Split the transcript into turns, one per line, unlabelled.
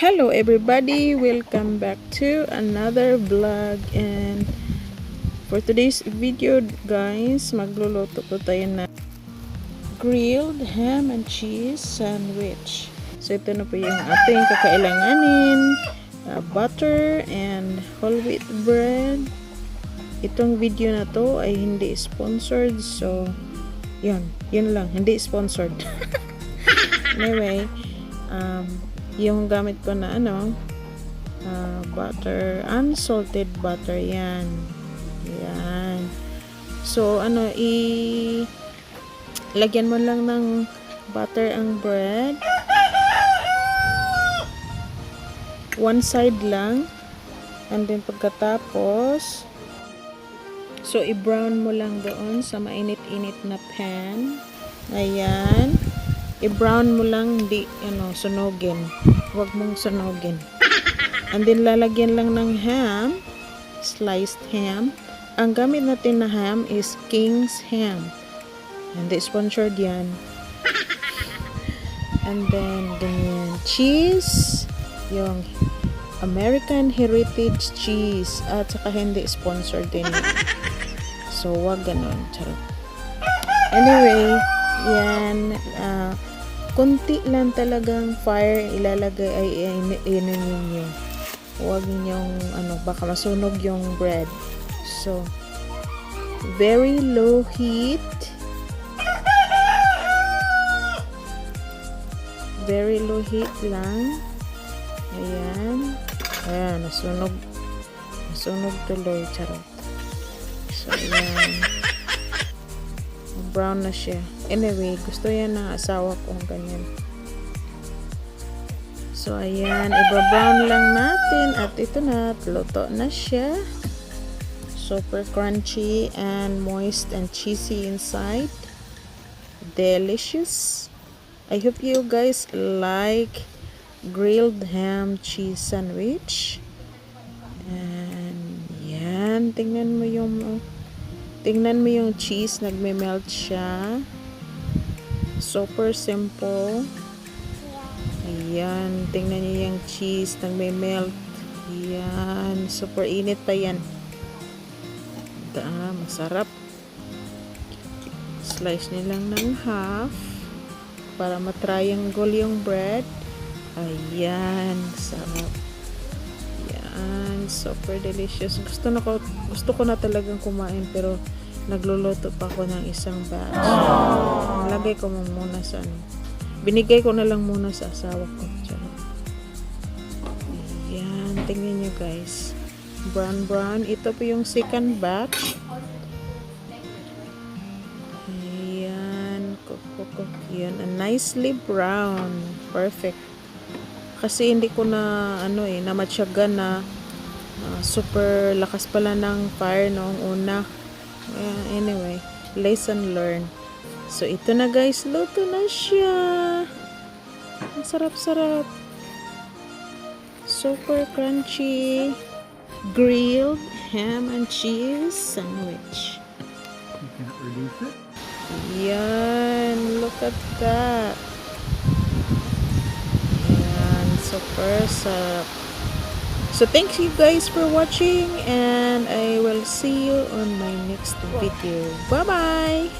Hello everybody, welcome back to another vlog. And for today's video guys, magluluto ko tayo na grilled ham and cheese sandwich. So ito na po yung ating kakailanganin, butter and whole wheat bread. Itong video na to ay hindi sponsored, so yun lang, hindi sponsored. Anyway, yung gamit ko na butter, unsalted butter, yan. So lagyan mo lang ng butter ang bread, one side lang, and then pagkatapos i-brown mo lang doon sa mainit-init na pan. Ayan, i-brown mo lang, hindi sunugin, huwag mong sunugin. And then lalagyan lang ng ham, sliced ham. Ang gamit natin na ham is King's ham, hindi sponsored yan. And then ganyan, cheese, yung American Heritage cheese, at saka hindi sponsored din. So wag ganon, charot. Anyway, yan, kunti lang talagang fire ilalagay, ay ninyo. Huwag ninyong baka masunog yung bread. So very low heat, lang. Ayan, nasunog tuloy, charot. So ayan, brown na siya. Anyway, gusto yan ng asawa ko ganyan. So ayan, i-brown lang natin, at ito na, luto na siya. Super crunchy and moist and cheesy inside. Delicious. I hope you guys like grilled ham cheese sandwich. And yan, tingnan mo yung cheese, nagme-melt siya. Super simple. Ayan, tingnan niyo yung cheese, nagme-melt. Ayan, super init pa yan. Masarap. Slice niyo lang ng half para matriangle yung bread. Ayan, sarap. Ayan, super delicious. Gusto ko na talagang kumain, pero nagluluto pa ako ng isang batch. Lagay ko muna sa binigay ko na lang muna sa asawa ko. Ayan, tingnan nyo guys, brown. Ito po yung second batch. Ayan, cook yan, nicely brown, perfect. Kasi hindi ko na namatyagan na super lakas pala ng fire noong una. Anyway, lesson learned. So ito na guys, luto na siya. Ang sarap-sarap. Super crunchy grilled ham and cheese sandwich.
You can't release it.
Yan, look at that. Yan, super sarap. So thank you guys for watching, and I will see you on my next video. Bye bye.